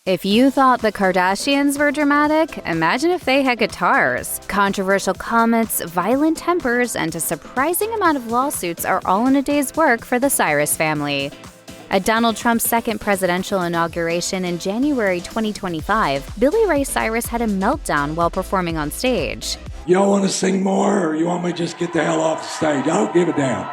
If you thought the Kardashians were dramatic, imagine if they had guitars. Controversial comments, violent tempers, and a surprising amount of lawsuits are all in a day's work for the Cyrus family. At Donald Trump's second presidential inauguration in January 2025, Billy Ray Cyrus had a meltdown while performing on stage. You don't want to sing more, or you want me to just get the hell off the stage? I don't give a damn.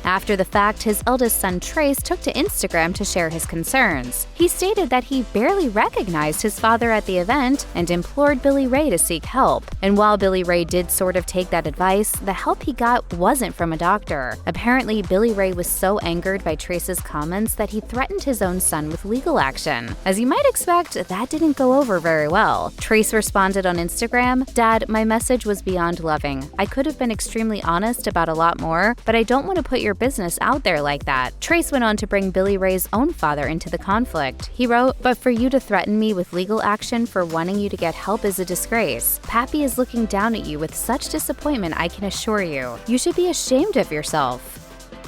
After the fact, his eldest son Trace took to Instagram to share his concerns. He stated that he barely recognized his father at the event and implored Billy Ray to seek help. And while Billy Ray did sort of take that advice, the help he got wasn't from a doctor. Apparently, Billy Ray was so angered by Trace's comments that he threatened his own son with legal action. As you might expect, that didn't go over very well. Trace responded on Instagram, "Dad, my message was beyond loving. I could have been extremely honest about a lot more, but I don't want to put your business out there like that." Trace went on to bring Billy Ray's own father into the conflict. He wrote, "But for you to threaten me with legal action for wanting you to get help is a disgrace. Pappy is looking down at you with such disappointment, I can assure you. You should be ashamed of yourself."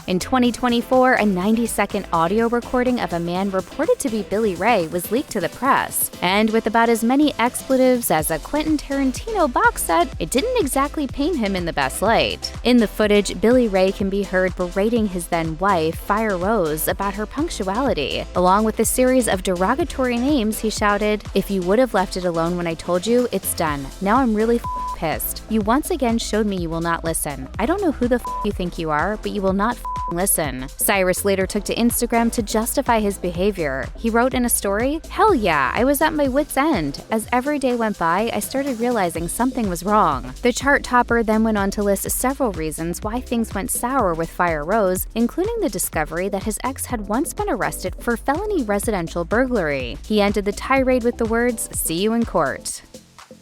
In 2024, a 90-second audio recording of a man reported to be Billy Ray was leaked to the press. And with about as many expletives as a Quentin Tarantino box set, it didn't exactly paint him in the best light. In the footage, Billy Ray can be heard berating his then-wife, Fire Rose, about her punctuality. Along with a series of derogatory names, he shouted, "If you would have left it alone when I told you, it's done. Now I'm really pissed. You once again showed me you will not listen. I don't know who the you think you are, but you will not listen." Cyrus later took to Instagram to justify his behavior. He wrote in a story, "Hell yeah, I was at my wit's end. As every day went by, I started realizing something was wrong." The chart topper then went on to list several reasons why things went sour with Fire Rose, including the discovery that his ex had once been arrested for felony residential burglary. He ended the tirade with the words, "See you in court."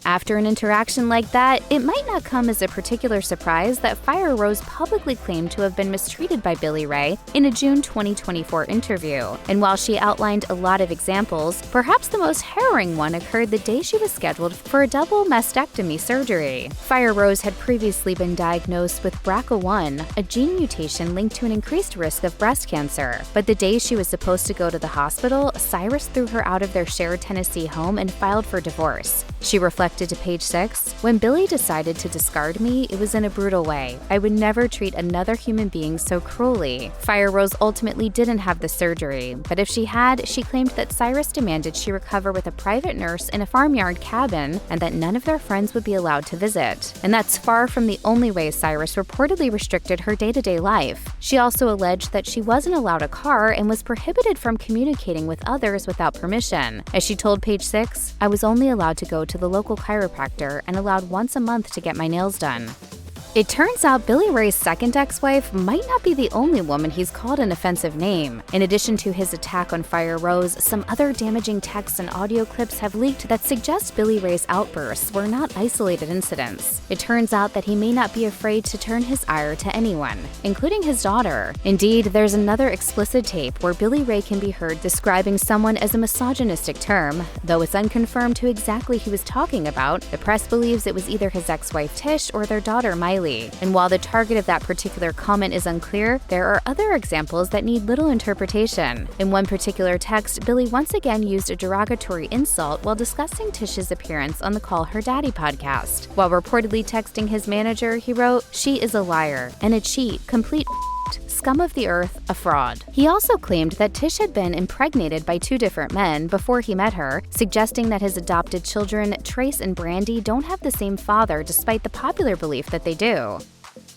After an interaction like that, it might not come as a particular surprise that Fire Rose publicly claimed to have been mistreated by Billy Ray in a June 2024 interview. And while she outlined a lot of examples, perhaps the most harrowing one occurred the day she was scheduled for a double mastectomy surgery. Fire Rose had previously been diagnosed with BRCA1, a gene mutation linked to an increased risk of breast cancer. But the day she was supposed to go to the hospital, Cyrus threw her out of their shared Tennessee home and filed for divorce. She reflected to Page 6, "When Billy decided to discard me, it was in a brutal way. I would never treat another human being so cruelly." Fire Rose ultimately didn't have the surgery, but if she had, she claimed that Cyrus demanded she recover with a private nurse in a farmyard cabin and that none of their friends would be allowed to visit. And that's far from the only way Cyrus reportedly restricted her day-to-day life. She also alleged that she wasn't allowed a car and was prohibited from communicating with others without permission. As she told Page 6, "I was only allowed to go to the local chiropractor and allowed once a month to get my nails done." It turns out Billy Ray's second ex-wife might not be the only woman he's called an offensive name. In addition to his attack on Fire Rose, some other damaging texts and audio clips have leaked that suggest Billy Ray's outbursts were not isolated incidents. It turns out that he may not be afraid to turn his ire to anyone, including his daughter. Indeed, there's another explicit tape where Billy Ray can be heard describing someone as a misogynistic term. Though it's unconfirmed who exactly he was talking about, the press believes it was either his ex-wife Tish or their daughter Miley. And while the target of that particular comment is unclear, there are other examples that need little interpretation. In one particular text, Billy once again used a derogatory insult while discussing Tish's appearance on the Call Her Daddy podcast. While reportedly texting his manager, he wrote, "She is a liar and a cheat, complete scum of the earth, a fraud." He also claimed that Tish had been impregnated by two different men before he met her, suggesting that his adopted children, Trace and Brandy, don't have the same father despite the popular belief that they do.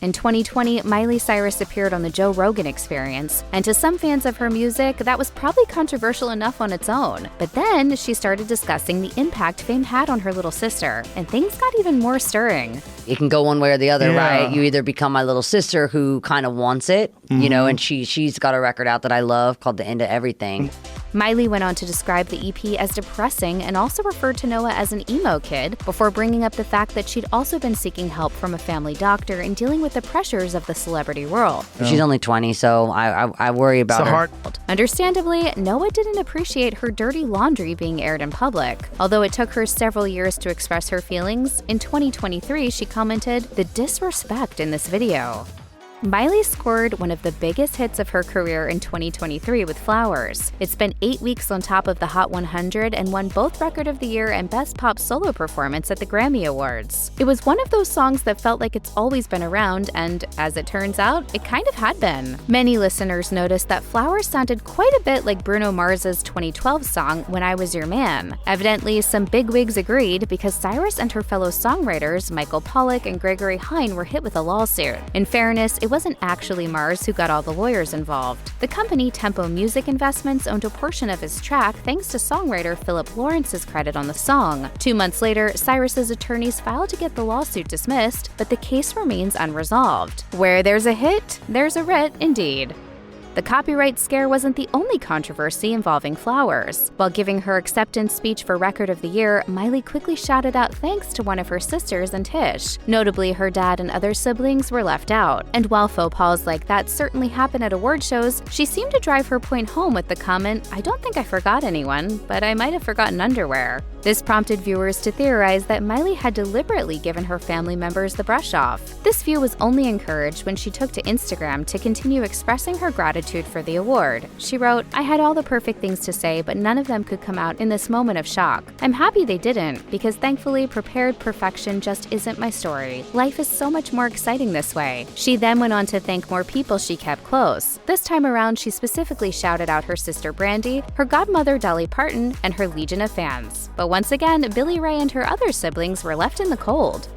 In 2020, Miley Cyrus appeared on the Joe Rogan Experience, and to some fans of her music, that was probably controversial enough on its own. But then she started discussing the impact fame had on her little sister, and things got even more stirring. It can go one way or the other, right? You either become my little sister who kind of wants it, you know, and she's got a record out that I love called The End of Everything. Miley went on to describe the EP as depressing and also referred to Noah as an emo kid, before bringing up the fact that she'd also been seeking help from a family doctor and dealing with the pressures of the celebrity world. She's only 20, so I worry about her. Understandably, Noah didn't appreciate her dirty laundry being aired in public. Although it took her several years to express her feelings, in 2023 she commented, "The disrespect in this video." Miley scored one of the biggest hits of her career in 2023 with Flowers. It spent 8 weeks on top of the Hot 100 and won both Record of the Year and Best Pop Solo Performance at the Grammy Awards. It was one of those songs that felt like it's always been around, and as it turns out, it kind of had been. Many listeners noticed that Flowers sounded quite a bit like Bruno Mars's 2012 song, When I Was Your Man. Evidently, some bigwigs agreed because Cyrus and her fellow songwriters, Michael Pollack and Gregory Hine, were hit with a lawsuit. In fairness, it wasn't actually Mars who got all the lawyers involved. The company Tempo Music Investments owned a portion of his track thanks to songwriter Philip Lawrence's credit on the song. 2 months later, Cyrus's attorneys filed to get the lawsuit dismissed, but the case remains unresolved. Where there's a hit, there's a writ indeed. The copyright scare wasn't the only controversy involving Flowers. While giving her acceptance speech for Record of the Year, Miley quickly shouted out thanks to one of her sisters and Tish. Notably, her dad and other siblings were left out. And while faux pas like that certainly happen at award shows, she seemed to drive her point home with the comment, "I don't think I forgot anyone, but I might have forgotten underwear." This prompted viewers to theorize that Miley had deliberately given her family members the brush off. This view was only encouraged when she took to Instagram to continue expressing her gratitude for the award. She wrote, "I had all the perfect things to say, but none of them could come out in this moment of shock. I'm happy they didn't, because thankfully prepared perfection just isn't my story. Life is so much more exciting this way." She then went on to thank more people she kept close. This time around, she specifically shouted out her sister Brandy, her godmother Dolly Parton, and her legion of fans. But once again, Billy Ray and her other siblings were left in the cold.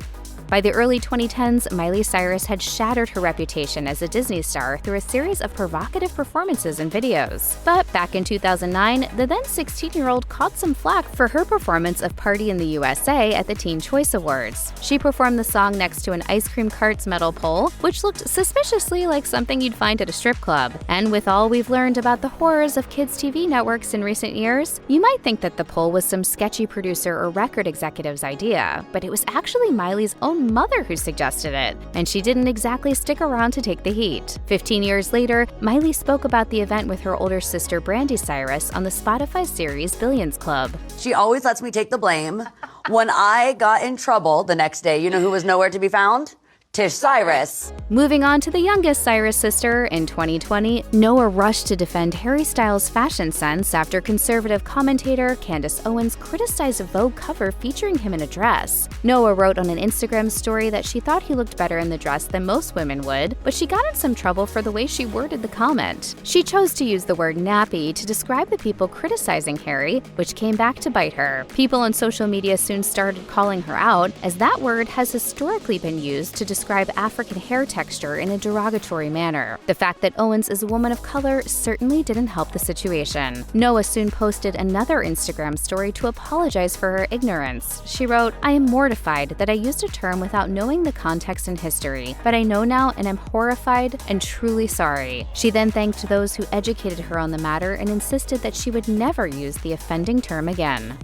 By the early 2010s, Miley Cyrus had shattered her reputation as a Disney star through a series of provocative performances and videos. But back in 2009, the then 16-year-old caught some flack for her performance of Party in the USA at the Teen Choice Awards. She performed the song next to an ice cream cart's metal pole, which looked suspiciously like something you'd find at a strip club. And with all we've learned about the horrors of kids' TV networks in recent years, you might think that the pole was some sketchy producer or record executive's idea, but it was actually Miley's own mother who suggested it, and she didn't exactly stick around to take the heat. 15 years later, Miley spoke about the event with her older sister Brandy Cyrus on the Spotify series Billions Club. She always lets me take the blame. When I got in trouble the next day, you know who was nowhere to be found? Tish Cyrus. Moving on to the youngest Cyrus sister, in 2020, Noah rushed to defend Harry Styles' fashion sense after conservative commentator Candace Owens criticized a Vogue cover featuring him in a dress. Noah wrote on an Instagram story that she thought he looked better in the dress than most women would, but she got in some trouble for the way she worded the comment. She chose to use the word nappy to describe the people criticizing Harry, which came back to bite her. People on social media soon started calling her out, as that word has historically been used to describe African hair texture in a derogatory manner. The fact that Owens is a woman of color certainly didn't help the situation. Noah soon posted another Instagram story to apologize for her ignorance. She wrote, "I am mortified that I used a term without knowing the context and history, but I know now and am horrified and truly sorry." She then thanked those who educated her on the matter and insisted that she would never use the offending term again.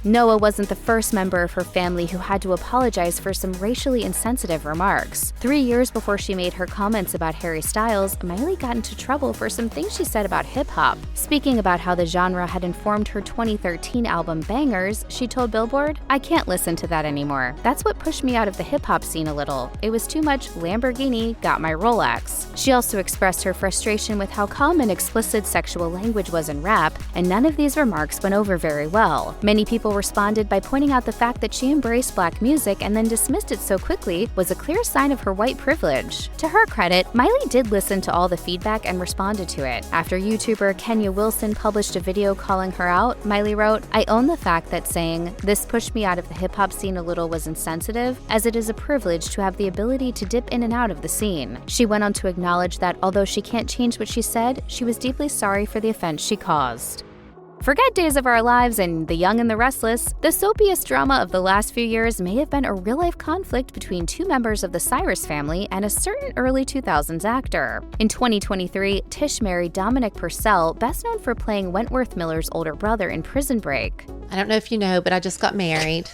Noah wasn't the first member of her family who had to apologize for some racially insensitive remarks. 3 years before she made her comments about Harry Styles, Miley got into trouble for some things she said about hip-hop. Speaking about how the genre had informed her 2013 album Bangers, she told Billboard, "I can't listen to that anymore. That's what pushed me out of the hip-hop scene a little. It was too much Lamborghini, got my Rolex." She also expressed her frustration with how common explicit sexual language was in rap, and none of these remarks went over very well. Many people responded by pointing out the fact that she embraced black music and then dismissed it so quickly was a clear sign of her white privilege. To her credit, Miley did listen to all the feedback and responded to it. After YouTuber Kenya Wilson published a video calling her out, Miley wrote, "I own the fact that saying, 'This pushed me out of the hip-hop scene a little' was insensitive, as it is a privilege to have the ability to dip in and out of the scene." She went on to acknowledge that although she can't change what she said, she was deeply sorry for the offense she caused. Forget Days of Our Lives and The Young and the Restless. The soapiest drama of the last few years may have been a real-life conflict between two members of the Cyrus family and a certain early 2000s actor. In 2023, Tish married Dominic Purcell, best known for playing Wentworth Miller's older brother in Prison Break. I don't know if you know, but I just got married.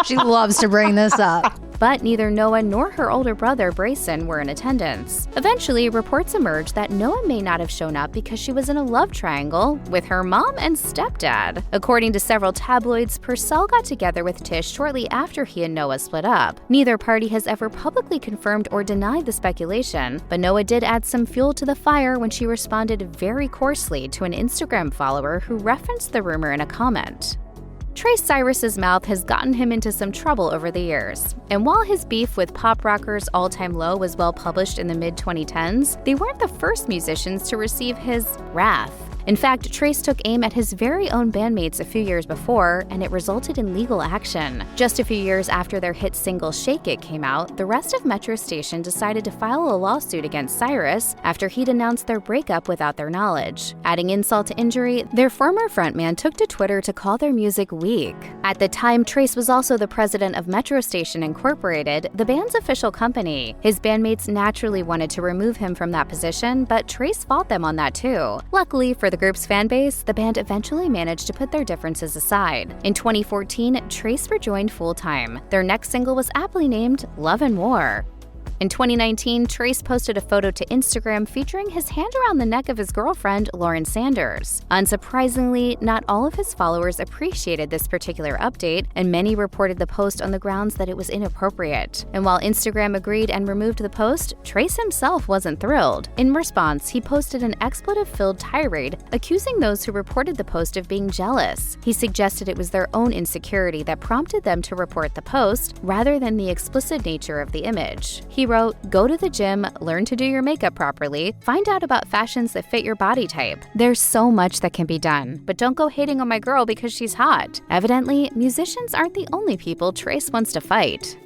She loves to bring this up. but neither Noah nor her older brother Brayson were in attendance. Eventually, reports emerged that Noah may not have shown up because she was in a love triangle with her mom and stepdad. According to several tabloids, Purcell got together with Tish shortly after he and Noah split up. Neither party has ever publicly confirmed or denied the speculation, but Noah did add some fuel to the fire when she responded very coarsely to an Instagram follower who referenced the rumor in a comment. Cyrus's mouth has gotten him into some trouble over the years, and while his beef with pop rockers All Time Low was well published in the mid-2010s, they weren't the first musicians to receive his wrath. In fact, Trace took aim at his very own bandmates a few years before, and it resulted in legal action. Just a few years after their hit single Shake It came out, the rest of Metro Station decided to file a lawsuit against Cyrus after he'd announced their breakup without their knowledge. Adding insult to injury, their former frontman took to Twitter to call their music weak. At the time, Trace was also the president of Metro Station Incorporated, the band's official company. His bandmates naturally wanted to remove him from that position, but Trace fought them on that too. Luckily for the group's fan base, the band eventually managed to put their differences aside. In 2014, Trace rejoined full-time. Their next single was aptly named Love and War. In 2019, Trace posted a photo to Instagram featuring his hand around the neck of his girlfriend, Lauren Sanders. Unsurprisingly, not all of his followers appreciated this particular update, and many reported the post on the grounds that it was inappropriate. And while Instagram agreed and removed the post, Trace himself wasn't thrilled. In response, he posted an expletive-filled tirade accusing those who reported the post of being jealous. He suggested it was their own insecurity that prompted them to report the post, rather than the explicit nature of the image. He wrote, "Go to the gym, learn to do your makeup properly, find out about fashions that fit your body type. There's so much that can be done, but don't go hating on my girl because she's hot." Evidently, musicians aren't the only people Trace wants to fight.